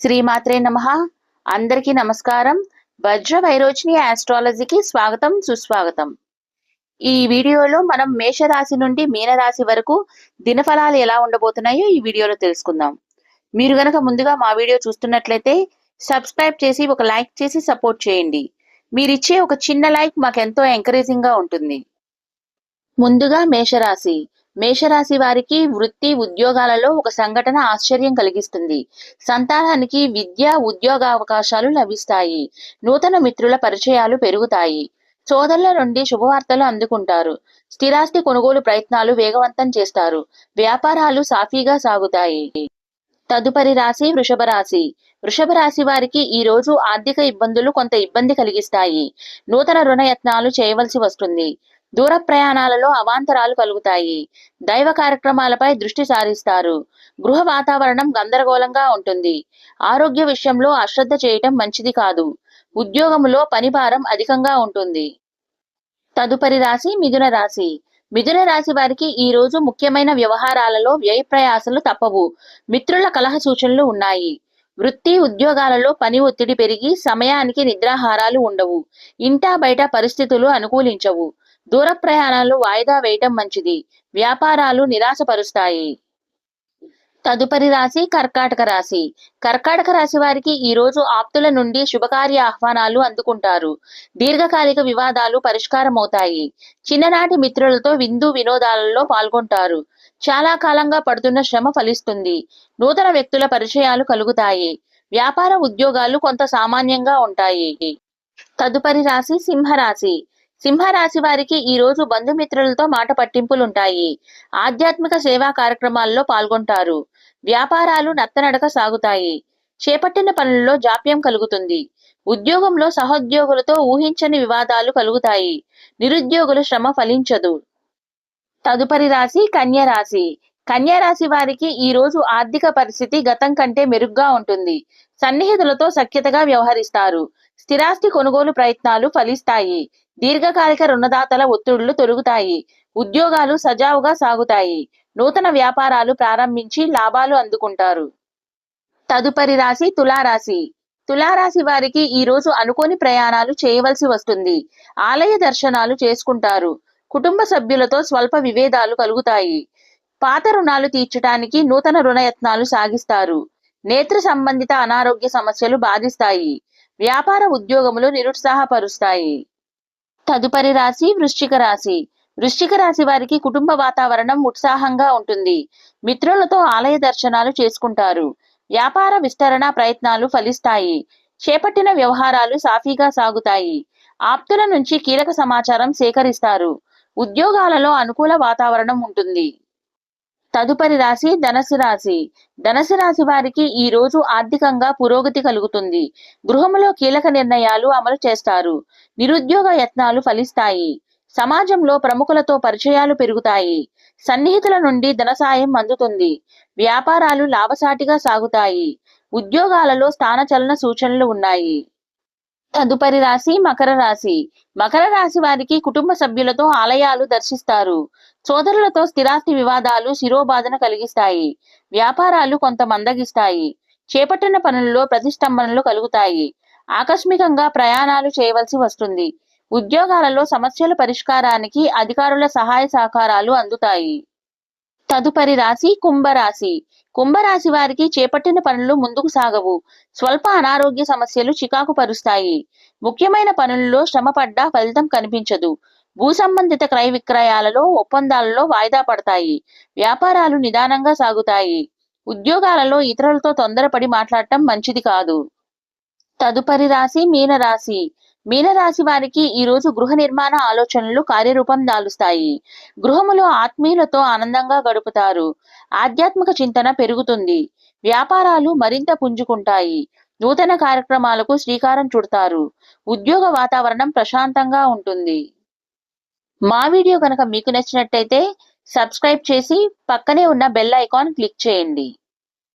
శ్రీమాత్రే నమః. అందరికీ నమస్కారం. వజ్ర వైరోచిని ఆస్ట్రాలజీకి స్వాగతం, సుస్వాగతం. ఈ వీడియోలో మనం మేషరాశి నుండి మీనరాశి వరకు దినఫలాలు ఎలా ఉండబోతున్నాయో ఈ వీడియోలో తెలుసుకుందాం. మీరు గనక ముందుగా మా వీడియో చూస్తున్నట్లయితే సబ్స్క్రైబ్ చేసి ఒక లైక్ చేసి సపోర్ట్ చేయండి. మీరిచ్చే ఒక చిన్న లైక్ మాకెంతో ఎంకరేజింగ్ గా ఉంటుంది. ముందుగా మేషరాశి. మేషరాశి వారికి వృత్తి ఉద్యోగాలలో ఒక సంఘటన ఆశ్చర్యం కలిగిస్తుంది. సంతానానికి విద్య ఉద్యోగ అవకాశాలు లభిస్తాయి. నూతన మిత్రుల పరిచయాలు పెరుగుతాయి. సోదరుల నుండి శుభవార్తలు అందుకుంటారు. స్థిరాస్తి కొనుగోలు ప్రయత్నాలు వేగవంతం చేస్తారు. వ్యాపారాలు సాఫీగా సాగుతాయి. తదుపరి రాశి వృషభ రాశి. వృషభ రాశి వారికి ఈ రోజు ఆర్థిక ఇబ్బందులు కొంత ఇబ్బంది కలిగిస్తాయి. నూతన రుణ యత్నాలు చేయవలసి వస్తుంది. దూర ప్రయాణాలలో అవాంతరాలు కలుగుతాయి. దైవ కార్యక్రమాలపై దృష్టి సారిస్తారు. గృహ వాతావరణం గందరగోళంగా ఉంటుంది. ఆరోగ్య విషయంలో అశ్రద్ధ చేయటం మంచిది కాదు. ఉద్యోగములో పని భారం అధికంగా ఉంటుంది. తదుపరి రాశి మిథున రాశి. మిథున రాశి వారికి ఈ రోజు ముఖ్యమైన వ్యవహారాలలో వ్యయ ప్రయాసలు తప్పవు. మిత్రుల కలహ సూచనలు ఉన్నాయి. వృత్తి ఉద్యోగాలలో పని ఒత్తిడి పెరిగి సమయానికి నిద్రాహారాలు ఉండవు. ఇంటా బయట పరిస్థితులు అనుకూలించవు. దూర ప్రయాణాలు వాయిదా వేయటం మంచిది. వ్యాపారాలు నిరాశపరుస్తాయి. తదుపరి రాశి కర్కాటక రాశి. కర్కాటక రాశి వారికి ఈ రోజు ఆప్తుల నుండి శుభకార్య ఆహ్వానాలు అందుకుంటారు. దీర్ఘకాలిక వివాదాలు పరిష్కారమవుతాయి. చిన్ననాటి మిత్రులతో విందు వినోదాలలో పాల్గొంటారు. చాలా కాలంగా పడుతున్న శ్రమ ఫలిస్తుంది. నూతన వ్యక్తుల పరిచయాలు కలుగుతాయి. వ్యాపార ఉద్యోగాలు కొంత సామాన్యంగా ఉంటాయి. తదుపరి రాశి సింహరాశి. సింహరాశి వారికి ఈ రోజు బంధుమిత్రులతో మాట పట్టింపులుంటాయి. ఆధ్యాత్మిక సేవా కార్యక్రమాల్లో పాల్గొంటారు. వ్యాపారాలు నత్తనడక సాగుతాయి. చేపట్టిన పనుల్లో జాప్యం కలుగుతుంది. ఉద్యోగంలో సహోద్యోగులతో ఊహించని వివాదాలు కలుగుతాయి. నిరుద్యోగుల శ్రమ ఫలించదు. తదుపరి రాశి కన్య రాశి. కన్య రాశి వారికి ఈ రోజు ఆర్థిక పరిస్థితి గతం కంటే మెరుగ్గా ఉంటుంది. సన్నిహితులతో సఖ్యతగా వ్యవహరిస్తారు. స్థిరాస్తి కొనుగోలు ప్రయత్నాలు ఫలిస్తాయి. దీర్ఘకాలిక రుణదాతల ఒత్తిడులు తొలగుతాయి. ఉద్యోగాలు సజావుగా సాగుతాయి. నూతన వ్యాపారాలు ప్రారంభించి లాభాలు అందుకుంటారు. తదుపరి రాశి తులారాశి. తులారాశి వారికి ఈ రోజు అనుకోని ప్రయాణాలు చేయవలసి వస్తుంది. ఆలయ దర్శనాలు చేసుకుంటారు. కుటుంబ సభ్యులతో స్వల్ప విభేదాలు కలుగుతాయి. పాత రుణాలు తీర్చడానికి నూతన రుణయత్నాలు సాగిస్తారు. నేత్ర సంబంధిత అనారోగ్య సమస్యలు బాధిస్తాయి. వ్యాపార ఉద్యోగములు నిరుత్సాహపరుస్తాయి. తదుపరి రాశి వృశ్చిక రాశి. వృశ్చిక రాశి వారికి కుటుంబ వాతావరణం ఉత్సాహంగా ఉంటుంది. మిత్రులతో ఆలయ దర్శనాలు చేసుకుంటారు. వ్యాపార విస్తరణ ప్రయత్నాలు ఫలిస్తాయి. చేపట్టిన వ్యవహారాలు సాఫీగా సాగుతాయి. ఆప్తుల నుంచి కీలక సమాచారం సేకరిస్తారు. ఉద్యోగాలలో అనుకూల వాతావరణం ఉంటుంది. తదుపరి రాశి ధనస్సు రాశి. ధనస్సు రాశి వారికి ఈ రోజు ఆర్థికంగా పురోగతి కలుగుతుంది. గృహములో కీలక నిర్ణయాలు అమలు చేస్తారు. నిరుద్యోగ యత్నాలు ఫలిస్తాయి. సమాజంలో ప్రముఖులతో పరిచయాలు పెరుగుతాయి. సన్నిహితుల నుండి ధన సాయం అందుతుంది. వ్యాపారాలు లాభసాటిగా సాగుతాయి. ఉద్యోగాలలో స్థానచలన సూచనలు ఉన్నాయి. తదుపరి రాశి మకర రాశి. మకర రాశి వారికి కుటుంబ సభ్యులతో ఆలయాలు దర్శిస్తారు. సోదరులతో స్థిరాస్తి వివాదాలు శిరోబాధన కలిగిస్తాయి. వ్యాపారాలు కొంత మందగిస్తాయి. చేపట్టిన పనుల్లో ప్రతిష్టంభనలు కలుగుతాయి. ఆకస్మికంగా ప్రయాణాలు చేయవలసి వస్తుంది. ఉద్యోగాలలో సమస్యల పరిష్కారానికి అధికారుల సహాయ సహకారాలు అందుతాయి. తదుపరి రాశి కుంభరాశి. కుంభరాశి వారికి చేపట్టిన పనులు ముందుకు సాగవు. స్వల్ప అనారోగ్య సమస్యలు చికాకు పరుస్తాయి. ముఖ్యమైన పనుల్లో శ్రమపడ్డా ఫలితం కనిపించదు. భూ సంబంధిత క్రయ విక్రయాలలో ఒప్పందాలలో వాయిదా పడతాయి. వ్యాపారాలు నిదానంగా సాగుతాయి. ఉద్యోగాలలో ఇతరులతో తొందరపడి మాట్లాడటం మంచిది కాదు. తదుపరి రాశి మీనరాశి. మీనరాశి వారికి ఈ రోజు గృహ నిర్మాణ ఆలోచనలు కార్యరూపం దాలుస్తాయి. గృహములో ఆత్మీయులతో ఆనందంగా గడుపుతారు. ఆధ్యాత్మిక చింతన పెరుగుతుంది. వ్యాపారాలు మరింత పుంజుకుంటాయి. నూతన కార్యక్రమాలకు శ్రీకారం చుడతారు. ఉద్యోగ వాతావరణం ప్రశాంతంగా ఉంటుంది. మా వీడియో కనుక మీకు నచ్చినట్టయితే సబ్స్క్రైబ్ చేసి పక్కనే ఉన్న బెల్ ఐకాన్ క్లిక్ చేయండి.